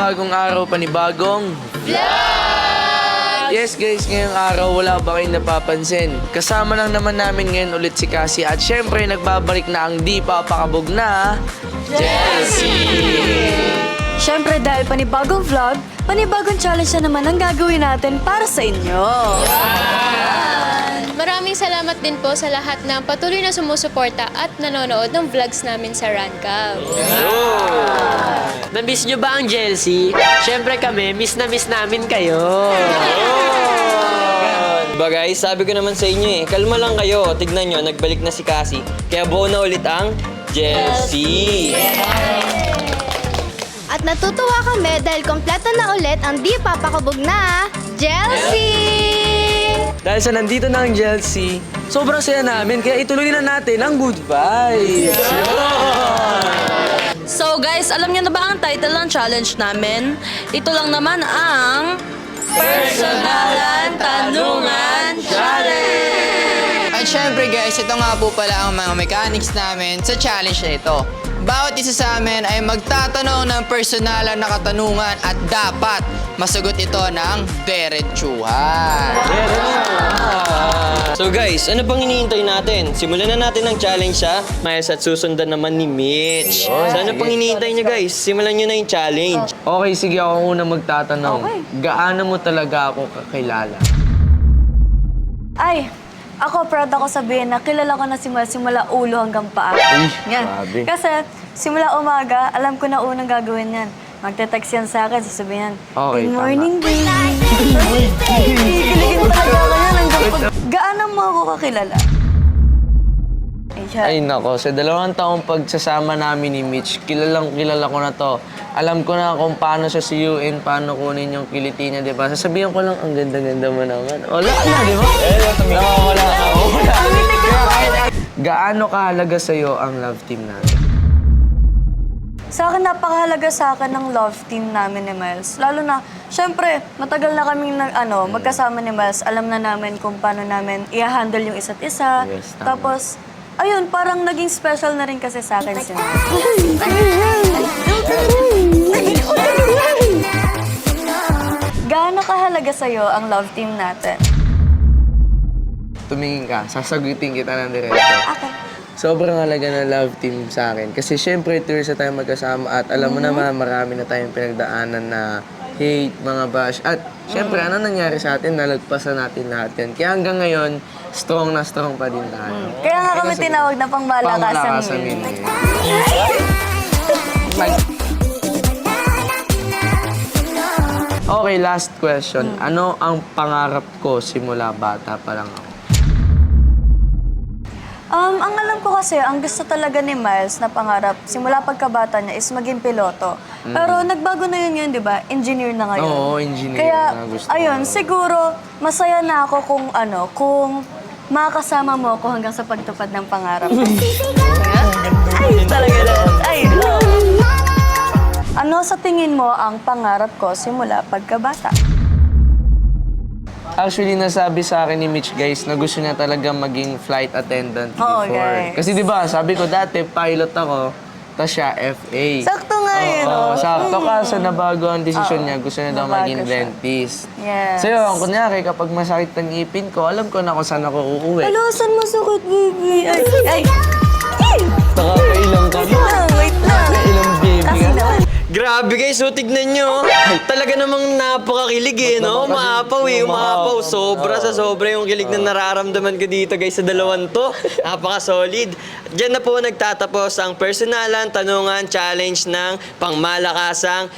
panibagong araw, panibagong vlog! Yes guys, ngayong araw wala ba kayong napapansin? Kasama lang naman namin ngayon ulit si Cassie at syempre nagbabalik na ang di papakabog na Chelsea! Siyempre dahil panibagong vlog, panibagong challenge na naman ang gagawin natin para sa inyo. Maraming salamat din po sa lahat ng patuloy na sumusuporta at nanonood ng vlogs namin sa Rancav. Na-miss nyo ba ang Chelsea? Siyempre kami, miss na miss namin kayo. Diba guys, sabi ko naman sa inyo kalma lang kayo. Tignan nyo, nagbalik na si Cassie. Kaya buo na ulit ang Chelsea. At natutuwa kami dahil kompleto na ulit ang di papakabog na Chelsea! Dahil sa nandito na ang Chelsea, sobrang saya namin kaya ituloy na natin ang good vibes! So guys, alam niyo na ba ang title ng challenge namin? Ito lang naman ang Personalan Tanungan Challenge! At syempre guys, ito nga po pala ang mga mechanics namin sa challenge na ito. Bawat isa sa amin ay magtatanong ng personalan na katanungan at dapat masagot ito ng diretsuhan. So guys, ano pang hinihintay natin? Simulan na natin ang challenge ha. Miles at susundan naman ni Mitch. So ano pang hinihintay nyo guys? Simulan nyo na yung challenge. Okay, sige ako una magtatanong. Gaano mo talaga ako kakilala? Ay, ako proud ako sabihin na kilala ko na simula ulo hanggang paa. Yan. grabe. Kasi simula umaga, alam ko na unang gagawin yan. Magte-text yan sa akin, sasabihin yan, Okay, good morning, baby. Kikiligin talaga ako yan hanggang pag... Gaano mo ako kakilala? Ay nako, sa 2 taong pagsasama namin ni Mitch, kilalang kilala ko na to. Alam ko na kung paano siya siyuin, paano kunin yung kiliti niya, di ba? Sasabihan ko lang, ang ganda-ganda mo naman. Wala na, di ba? Wala. Gaano kahalaga sa'yo ang love team natin? Sa akin, napakahalaga sa akin ng love team namin ni Miles. Lalo na, syempre, matagal na kaming magkasama ni Miles. Alam na namin kung paano namin i-handle yung isa't isa. Yes, tama. Tapos, ayun, parang naging special na rin kasi sa akin si Miles. Gaano kahalaga sa'yo ang love team natin? Tumingin ka, sasagutin kita ng diretso. Okay. Sobrang halaga ng love team sa akin. Kasi syempre, 2 years na tayo magkasama at alam mo naman, marami na tayong pinagdaanan na hate, mga bash. At syempre, ano nangyari sa atin? Nalagpasan natin lahat yan. Kaya hanggang ngayon, strong na strong pa din tayo. Kaya nga kami tinawag na pangmalakasan Pangmalakasan. Okay, last question. Ano ang pangarap ko simula bata pa lang ako? Ang alam ko kasi, ang gusto talaga ni Miles na pangarap, simula pagkabata niya is maging piloto. Pero nagbago na yun, di ba? Engineer na ngayon. Oo, engineer Kaya, na gusto ayun, ko. siguro, masaya na ako kung makakasama mo ako hanggang sa pagtupad ng pangarap. Ay, talaga na. Ay, ano sa tingin mo ang pangarap ko simula pagkabata? Actually, nasabi sa akin ni Mitch, guys, na gusto niya talaga maging flight attendant Oo, before. guys. Kasi di ba, sabi ko dati, pilot ako, tapos siya FA. Sakto nga yun, Oo, no? sakto kaso nabago ang desisyon niya. Gusto niya daw Nabago maging siya. dentist. Yes. So yun, kunyari, kapag masakit ang ipin ko, alam ko na kung saan ako uuwi. Hello, saan masakit, baby? Ay, ay! Nakakailang ka na. Wait lang. Nakakailang baby Kasi ka. naman. Grabe guys, so tignan nyo. Talaga namang napakakilig no? Umaapaw umaapaw. Sobra sa sobra yung kilig na nararamdaman ko dito guys sa 2 to. Napaka-solid. Diyan na po nagtatapos ang Personalan Tanungan Challenge ng Pangmalakasang